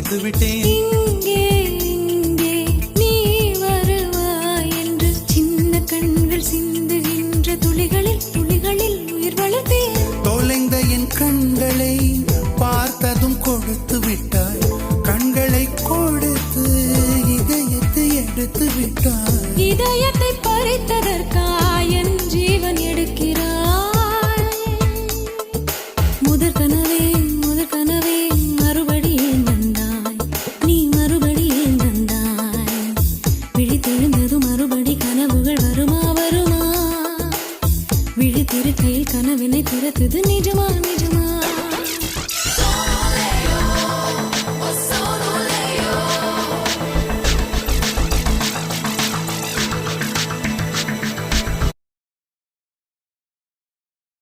தொலைத்து விட்டேன். இங்கே இங்கே நீ வருவாய் என்று சின்ன கண்கள் சிந்துகின்ற துளிகளில் துளிகளில் உயிர் வளர்த்தேன். தொலைந்த என் கண்களை பார்த்ததும் கொடுத்து விட்டாய். கண்களை கொடுத்து இதயத்தை எடுத்து விட்டாய். இதயத்தை பறித்ததற்காய் என் ஜீவன் எடுக்கிறாய். முதற் கனவே மறுபடியும் வந்தாய். நீ மறுபடியும் வந்தாய். விழித்தெழுந்தது மறுபடி கனவுகள் வருமா வருமா? விழித்திருக்கையில் கனவினை திறத்தது நிஜமா நிஜமா?